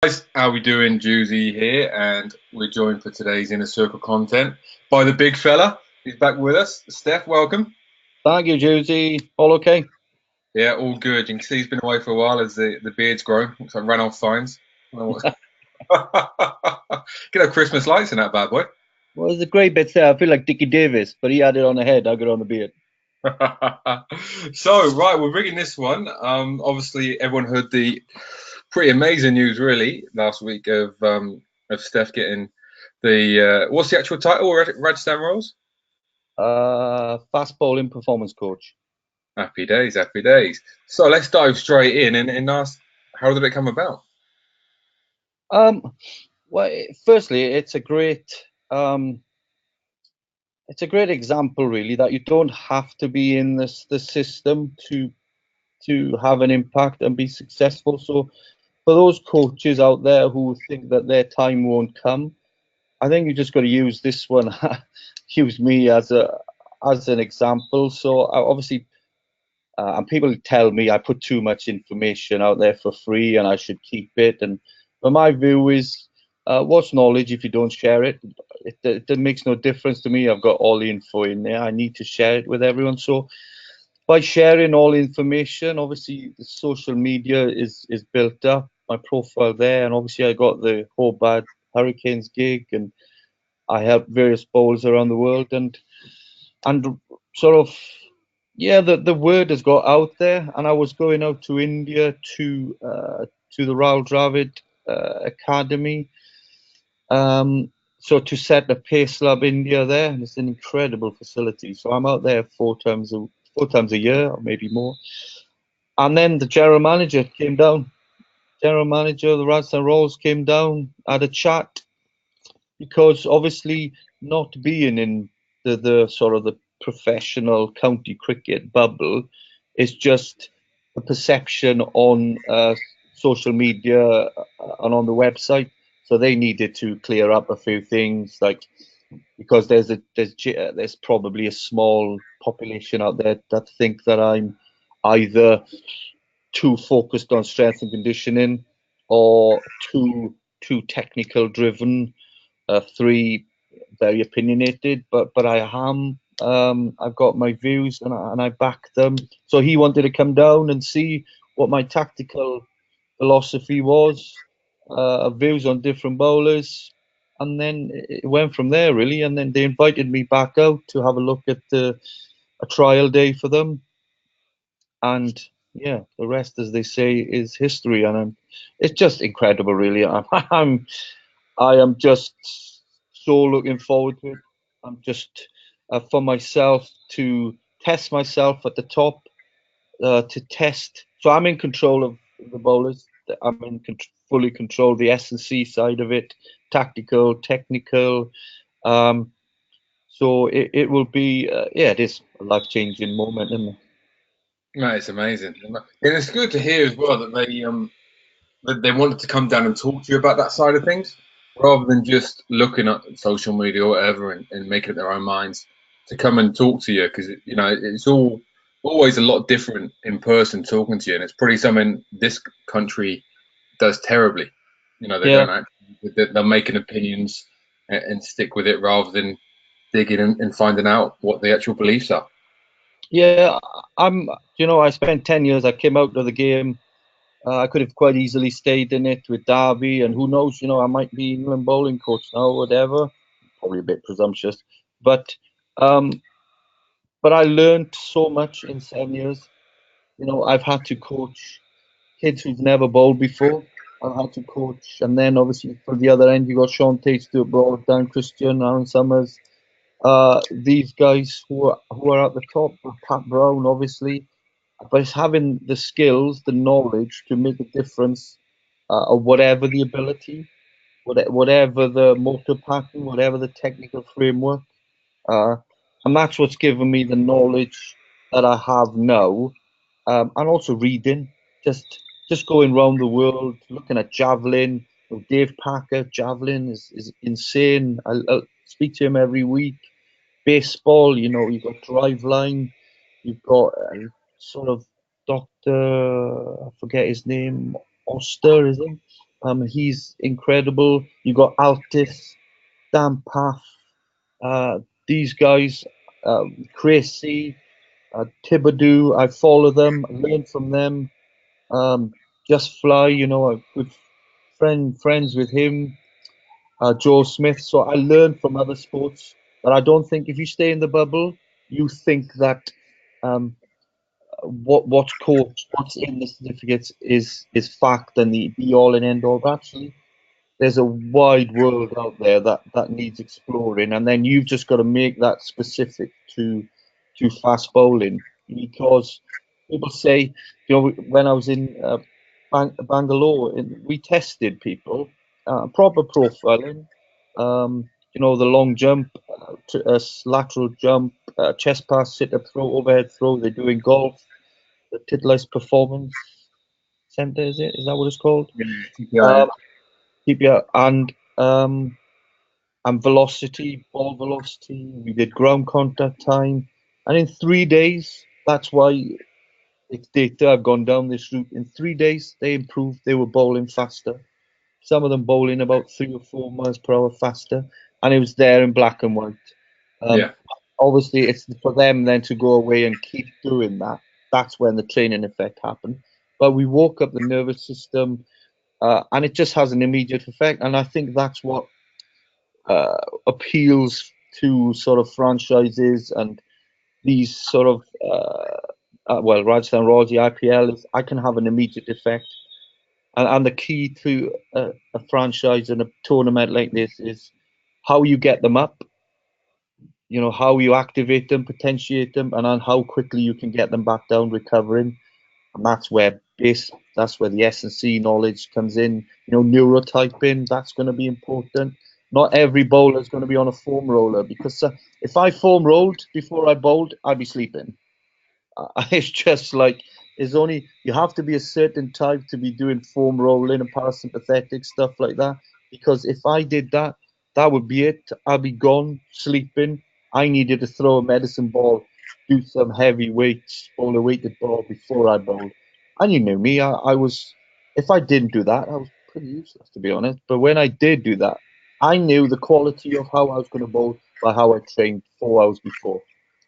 Guys, how we doing? Juicy here, and we're joined for today's Inner Circle content by the big fella. He's back with us. Steff, welcome. Thank you, Juicy. All okay? Yeah, all good. You can see he's been away for a while as the beard's grown. Looks like ran off fines. Get our Christmas lights in that bad boy. Well, there's a great bit there. I feel like Dickie Davis, but he had it on the head. I got it on the beard. So, right, we're bringing this one. Obviously, everyone heard the pretty amazing news, really, last week of Steph getting the what's the actual title? Rajasthan Royals. Fast bowling performance coach. Happy days, happy days. So let's dive straight in and ask, how did it come about? Um, well, firstly, um, it's a great example, really, that you don't have to be in the system to have an impact and be successful. So, for those coaches out there who think that their time won't come, I think you just got to use this one, use me as an example. So, obviously, and people tell me I put too much information out there for free and I should keep it. And but my view is, what's knowledge if you don't share it? It makes no difference to me. I've got all the info in there. I need to share it with everyone. So by sharing all the information, obviously the social media is built up. My profile there, and obviously I got the Hobart Hurricanes gig, and I help various bowlers around the world, and sort of yeah, the word has got out there, and I was going out to India to the Royal Dravid Academy, so to set the Pace Lab India there, and it's an incredible facility. So I'm out there four times a year, or maybe more. And then the general manager came down. General manager of the Rajasthan Royals came down, had a chat, because obviously not being in the sort of the professional county cricket bubble is just a perception on social media and on the website. So they needed to clear up a few things, like because there's probably a small population out there that think that I'm either too focused on strength and conditioning or too technical driven, three very opinionated, but I am. I've got my views and I back them. So he wanted to come down and see what my tactical philosophy was, views on different bowlers, and then it went from there really. And then they invited me back out to have a look at a trial day for them, and yeah, the rest, as they say, is history. And it's just incredible, really. I am just so looking forward to it. I'm just for myself to test myself at the top, to test. So I'm in control of the bowlers. I'm in fully control of the S&C side of it, tactical, technical. Um, so it will be, yeah, it is a life-changing moment, isn't it? No, it's amazing, and it's good to hear as well that they wanted to come down and talk to you about that side of things, rather than just looking at social media or whatever and making up their own minds to come and talk to you, because it's all always a lot different in person talking to you, and it's probably something this country does terribly. They Yeah, don't actually, they'll make an opinions and stick with it rather than digging and finding out what the actual beliefs are. yeah. I spent 10 years. I came out of the game. I could have quite easily stayed in it with Derby, and who knows, I might be England bowling coach now, or whatever. Probably a bit presumptuous, but um, I learned so much in 7 years. I've had to coach kids who've never bowled before. I've had to coach, and then obviously for the other end, you got Sean Tate, Stuart Broad, Dan Christian, Aaron Summers. These guys who are at the top, Pat Brown, obviously, but it's having the skills, the knowledge to make a difference, of whatever the ability, whatever the motor pattern, whatever the technical framework, uh, and that's what's given me the knowledge that I have now, and also reading, just going around the world, looking at javelin. Dave Packer, javelin is insane. I speak to him every week. Baseball, you've got Driveline, you've got sort of Doctor, I forget his name, Oster, is it? He's incredible. You got Altis, Dan Path, these guys, Tracy, Thibodeau. I follow them, learn from them. Just Fly, a good friends with him. Joe Smith. So I learned from other sports, but I don't think if you stay in the bubble, you think that um, what's coached, what's in the certificates is fact and the be all and end all. But actually, there's a wide world out there that needs exploring, and then you've just got to make that specific to fast bowling because people say, when I was in Bangalore, we tested people, proper profiling, the long jump, lateral jump, chest pass, sit up throw, overhead throw. They're doing golf, the Titleist Performance Center, is it? Is that what it's called? Yeah, TPI. Um, keep and velocity, ball velocity. We did ground contact time, and in 3 days, that's why it's data. I've gone down this route. In 3 days, they improved. They were bowling faster. Some of them bowling about 3 or 4 miles per hour faster, and it was there in black and white. Um, Yeah, Obviously, it's for them then to go away and keep doing that. That's when the training effect happened. But we woke up the nervous system, and it just has an immediate effect. And I think that's what appeals to sort of franchises and these sort of well, Rajasthan Royals, the IPL is I can have an immediate effect, and the key to a franchise and a tournament like this is how you get them up, how you activate them, potentiate them, and on how quickly you can get them back down recovering. And that's where the S&C knowledge comes in. Neurotyping, that's going to be important. Not every bowler is going to be on a foam roller because if I foam rolled before I bowled, I'd be sleeping. It's just like it's only you have to be a certain type to be doing foam rolling and parasympathetic stuff like that. Because if I did that, that would be it. I'd be gone sleeping. I needed to throw a medicine ball, do some heavy weights, bowl a weighted ball before I bowled. And you knew me. I was if I didn't do that, I was pretty useless to be honest. But when I did do that, I knew the quality of how I was going to bowl by how I trained 4 hours before.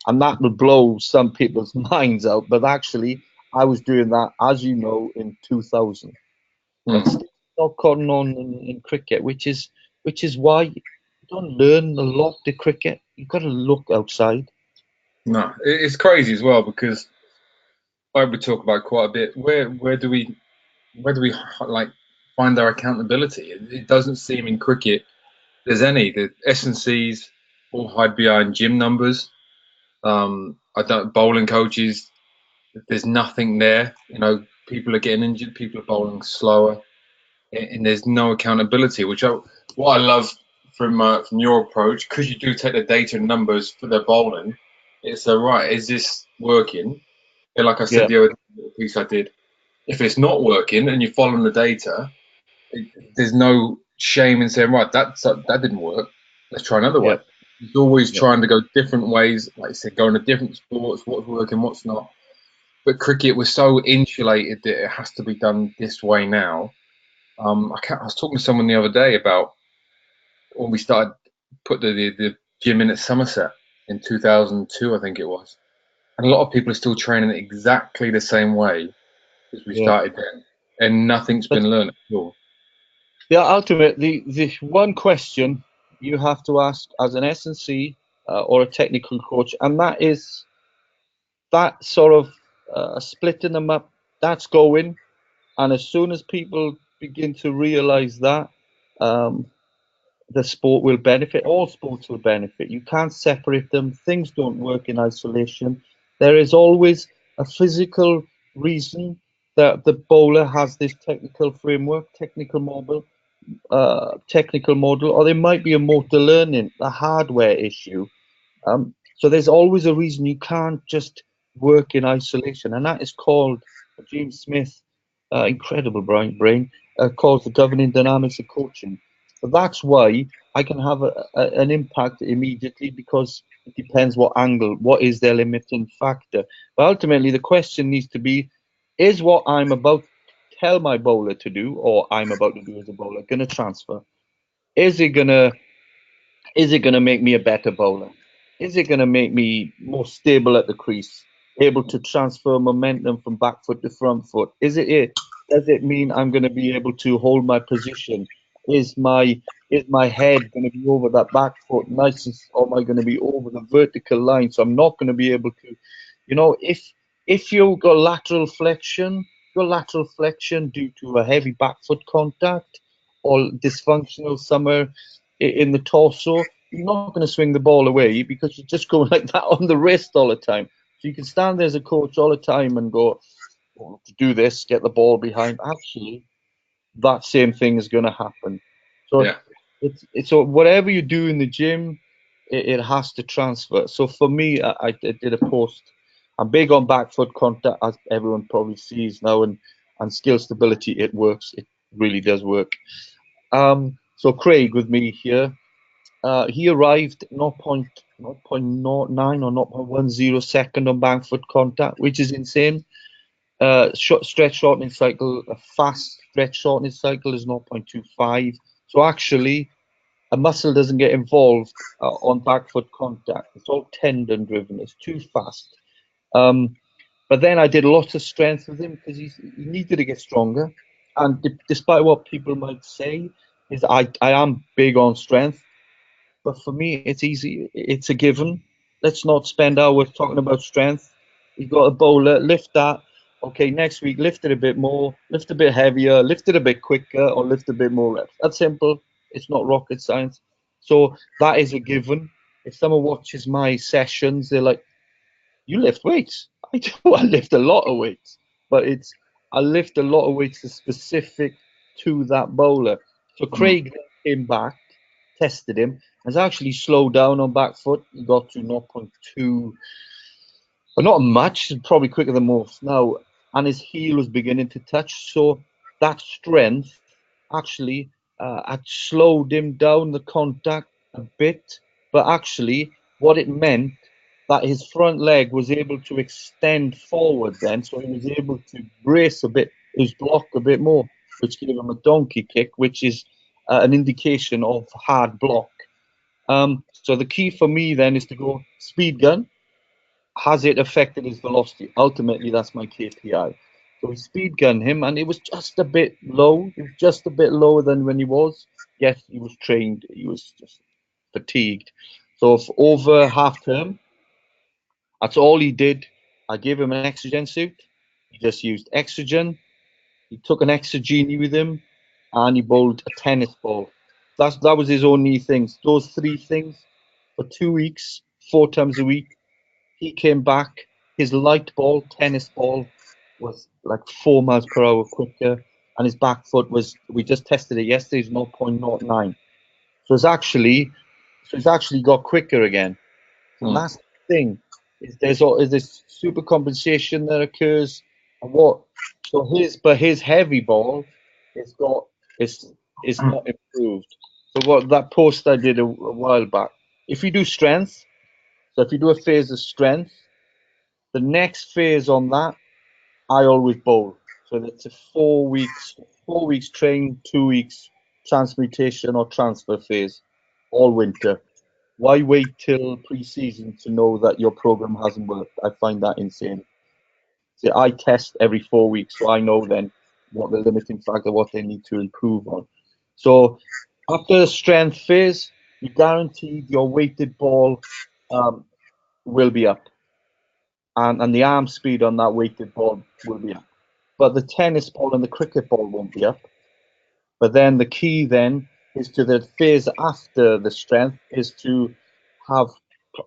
And that would blow some people's minds out. But actually, I was doing that, as you know, in 2000. But mm. still not cotton on in cricket, which is why you don't learn a lot the cricket. You've got to look outside. No, it's crazy as well because like we talk about quite a bit. Where do we like find our accountability? It doesn't seem in cricket there's any. The S&Cs all hide behind gym numbers. I don't bowling coaches. There's nothing there. People are getting injured. People are bowling slower, and there's no accountability. What I love from your approach, because you do take the data and numbers for their bowling. It's right. Is this working? Yeah, like I said Yeah, the other piece I did. If it's not working and you're following the data, there's no shame in saying, right, that didn't work. Let's try another yeah, way. He's always yeah, trying to go different ways, like I said, going to different sports, what's working, what's not. But cricket was so insulated that it has to be done this way now. I was talking to someone the other day about when we started put the gym in at Somerset in 2002, I think it was, and a lot of people are still training exactly the same way as we yeah. started then, and nothing's But been learned at all. yeah, ultimately, the one question you have to ask as an S&C or a technical coach, and that is that sort of splitting them up. That's going. And as soon as people begin to realize that, um, the sport will benefit. All sports will benefit. You can't separate them. Things don't work in isolation. There is always a physical reason that the bowler has this technical framework, technical model, or there might be a motor learning, a hardware issue. So there's always a reason you can't just work in isolation, and that is called James Smith, incredible brain, calls the governing dynamics of coaching. So that's why I can have an impact immediately because it depends what angle, what is their limiting factor. But ultimately, the question needs to be: is what I'm about to tell my bowler to do, or I'm about to do as a bowler, going to transfer? Is it gonna make me a better bowler? Is it gonna make me more stable at the crease, able to transfer momentum from back foot to front foot? Does it mean I'm gonna be able to hold my position? Is my head gonna be over that back foot nice or am I gonna be over the vertical line? So I'm not gonna be able to, if you've got lateral flexion due to a heavy back foot contact or dysfunctional somewhere in the torso, you're not going to swing the ball away because you're just going like that on the wrist all the time. So you can stand there as a coach all the time and go, oh, to do this, get the ball behind. Actually, that same thing is going to happen. So Yeah. it's so whatever you do in the gym, it has to transfer. So for me, I did a post. I'm big on back foot contact, as everyone probably sees now, and skill stability. It works. It really does work. So Craig with me here. He arrived 0.09 or 0.10 second on back foot contact, which is insane. Stretch shortening cycle, a fast stretch shortening cycle is 0.25. So actually, a muscle doesn't get involved on back foot contact. It's all tendon driven. It's too fast. Um, but then I did lots of strength with him because he needed to get stronger. And despite what people might say, is I am big on strength. But for me, it's easy. It's a given. Let's not spend hours talking about strength. You've got a bowler, lift that. Okay, next week, lift it a bit more, lift a bit heavier, lift it a bit quicker, or lift a bit more reps. That's simple. It's not rocket science. So that is a given. If someone watches my sessions, they're like, you lift weights. I do. I lift a lot of weights, but I lift a lot of weights that's specific to that bowler. So Mm. Craig came back, tested him, has actually slowed down on back foot. He got to 0.2, but not much, probably quicker than most now. And his heel was beginning to touch. So that strength actually had slowed him down the contact a bit. But actually, what it meant that his front leg was able to extend forward then, so he was able to brace a bit, his block a bit more, which gave him a donkey kick, which is an indication of hard block. So the key for me then is to go speed gun. Has it affected his velocity? Ultimately, that's my KPI. So we speed gun him, and it was just a bit low. It was just a bit lower than when he was. Yes, he was trained. He was just fatigued. So for over half term, that's all he did. I gave him an Exogen suit. He just used Exogen. He took an extra genie with him, and he bowled a tennis ball. That was his only things. Those three things for 2 weeks, 4 times a week. He came back. His light ball, tennis ball, was like 4 miles per hour quicker, and his back foot was. We just tested it yesterday. It's 0.09. So it's actually got quicker again. So Mm. that's the thing. Is this super compensation that occurs, and what? So his heavy ball, it's got it's not improved. So what that post I did a while back. If you do strength, so if you do a phase of strength, the next phase on that, I always bowl. So that's a 4 weeks training, 2 weeks transmutation or transfer phase, all winter. Why wait till pre-season to know that your program hasn't worked? I find that insane. See, I test every 4 weeks, so I know then what the limiting factor, what they need to improve on. So after the strength phase, you guaranteed your weighted ball um, will be up, and the arm speed on that weighted ball will be up. But the tennis ball and the cricket ball won't be up. But then the key then is to the phase after the strength is to have,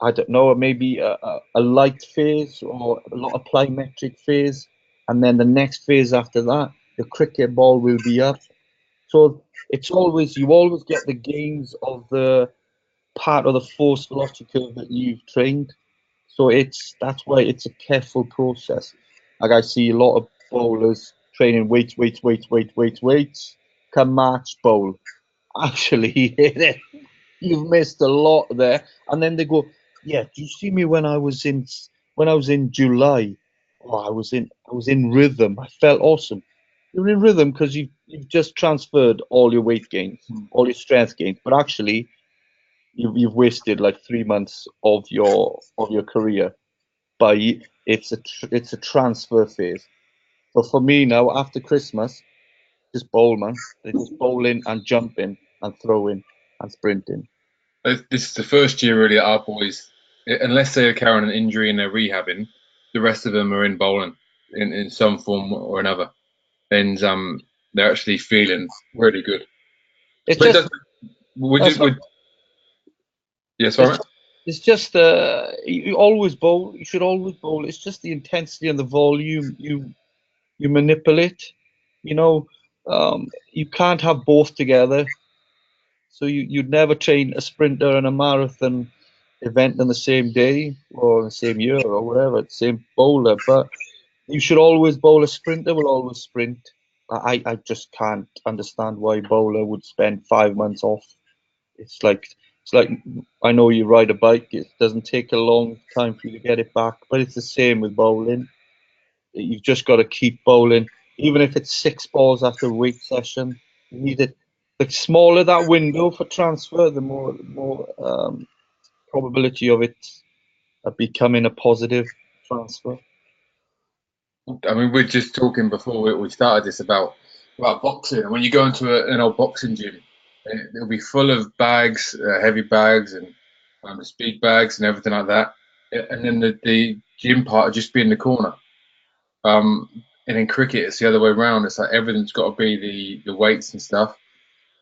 I don't know, maybe a light phase or a lot of plyometric phase, and then the next phase after that, the cricket ball will be up. So it's always you always get the gains of the part of the force velocity curve that you've trained. So that's why it's a careful process. Like I see a lot of bowlers training weights, come March bowl. Actually, you've missed a lot there. And then they go, yeah. Do you see me when I was in July? Oh, I was in rhythm. I felt awesome. you're in rhythm because you've just transferred all your weight gains, all your strength gains, but actually you've wasted like 3 months of your career by it's a transfer phase. So for me now, after Christmas, just bowl, man. They just bowling and jumping and throwing and sprinting. This is the first year really that our boys, unless they're carrying an injury and they're rehabbing, the rest of them are in bowling in some form or another, and they're actually feeling really good. It's But it just does, would oh, you, sorry. would, yeah, It's sorry, it's just you always bowl. You should always bowl. It's just the intensity and the volume you manipulate. You know, you can't have both together. So you'd never train a sprinter and a marathon event in the same day or the same year or whatever, the same bowler. But you should always bowl. A sprinter will always sprint. I just can't understand why a bowler would spend 5 months off. It's like it's like I know you ride a bike. It doesn't take a long time for you to get it back, but it's the same with bowling. You've just got to keep bowling, even if it's 6 balls after a weight session. You need it. The smaller that window for transfer, the more probability of it becoming a positive transfer. I mean, we're just talking before we started this about boxing, and when you go into an old boxing gym, it'll be full of bags, heavy bags, and speed bags and everything like that, and then the gym part will just be in the corner. And in cricket, it's the other way around. It's like everything's got to be the weights and stuff,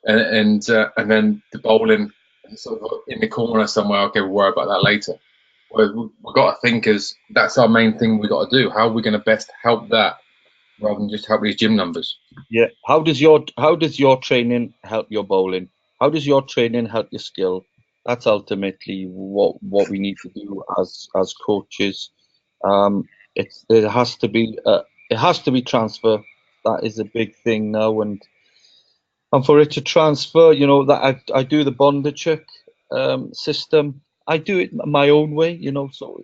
and then the bowling sort of in the corner somewhere. Okay, we'll worry about that later. Whereas we've got to think as that's our main thing we got to do. How are we going to best help that rather than just help these gym numbers? Yeah. How does your training help your bowling? How does your training help your skill? That's ultimately what we need to do as coaches. It has to be transfer. That is a big thing now, and for it to transfer, that I do the Bondarchuk system. I do it my own way, so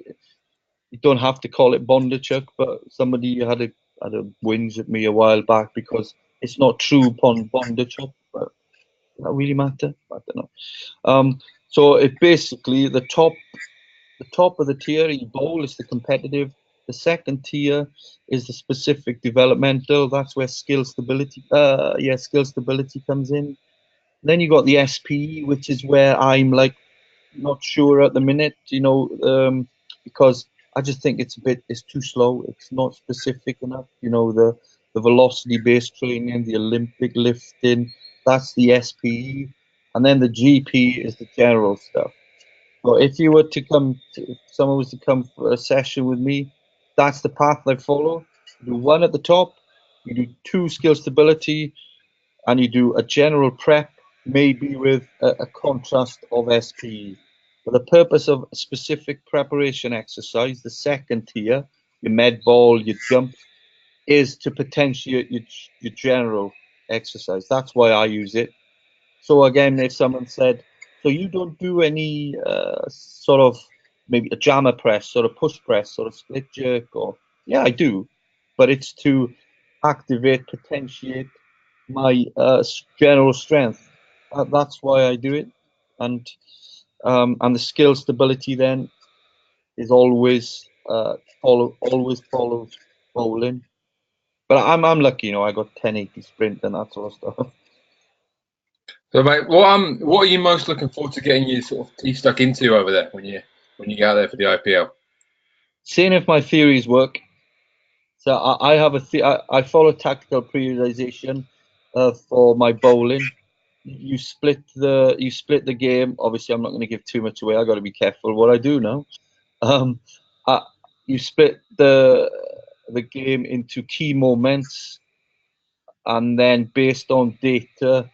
you don't have to call it Bondarchuk, but somebody had a whinge at me a while back because it's not true upon Bondarchuk, but does that really matter? I don't know. So it basically the top of the tier you bowl is the competitive. The second tier is the specific developmental. That's where skill stability comes in. Then you got the SPE, which is where I'm like not sure at the minute, because I just think it's too slow. It's not specific enough. The velocity based training, the Olympic lifting, that's the SPE, and then the GP is the general stuff. So if someone was to come for a session with me, that's the path I follow. You do one at the top, you do two skill stability, and you do a general prep, maybe with a contrast of SPE. For the purpose of a specific preparation exercise, the second tier, your med ball, your jump, is to potentiate your general exercise. That's why I use it. So again, if someone said, so you don't do any sort of maybe a jammer press, sort of push press, sort of split jerk, or yeah, I do, but it's to activate, potentiate my general strength. That's why I do it, and the skill stability then is always follows bowling. But I'm lucky, I got 1080 sprint and that sort of stuff. So, mate, what are you most looking forward to getting your sort of teeth stuck into over there when you get out there for the IPL? Seeing if my theories work. So I have I follow tactical periodization for my bowling. You split the game. Obviously, I'm not going to give too much away. I got to be careful what I do now. Um, uh, you split the game into key moments, and then based on data,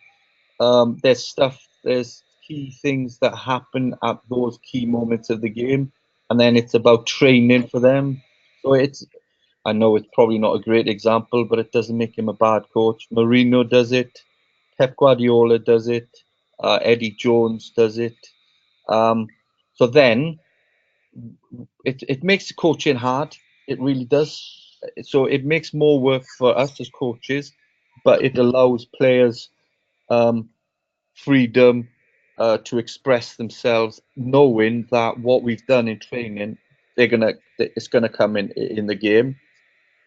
there's key things that happen at those key moments of the game, and then it's about training for them. So I know it's probably not a great example, but it doesn't make him a bad coach. Mourinho does it. Pep Guardiola does it. Eddie Jones does it. Um, so then it makes the coaching hard. It really does. So it makes more work for us as coaches but it allows players freedom to express themselves, knowing that what we've done in training, it's gonna come in the game.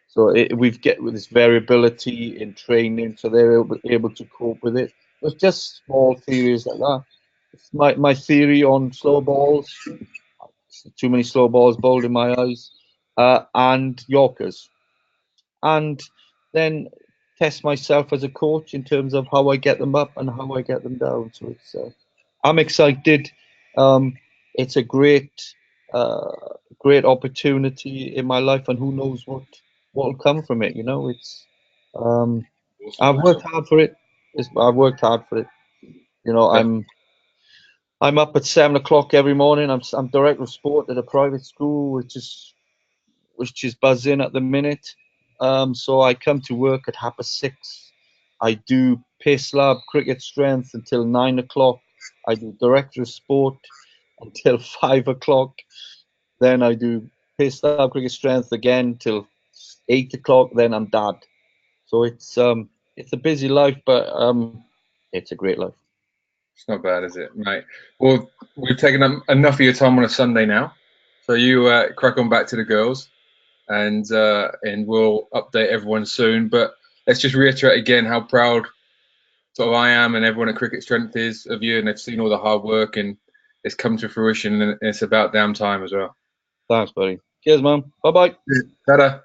So we've get with this variability in training, so they're able to cope with it. It's just small theories like that. It's my theory on slow balls. Too many slow balls bowled in my eyes, and Yorkers, and then test myself as a coach in terms of how I get them up and how I get them down. So I'm excited. It's a uh, great opportunity in my life, and who knows what will come from it. Um, Awesome, I've mate. worked hard for it. I've worked hard for it. Yeah. I'm up at 7 o'clock every morning. I'm director of sport at a private school, which is buzzing at the minute. So I come to work at 6:30. I do pace lab cricket strength until 9 o'clock. I do director of sport until 5 o'clock. Then I do pace lab cricket strength again till 8 o'clock. Then I'm dad. So it's a busy life, but it's a great life. It's not bad, is it, mate? Well, we've taken up enough of your time on a Sunday now, so you crack on back to the girls, and we'll update everyone soon. But let's just reiterate again how proud sort of I am and everyone at Cricket Strength is of you, and they've seen all the hard work and it's come to fruition, and it's about damn time as well. Thanks, buddy. Cheers, man. Bye bye. Ta-da.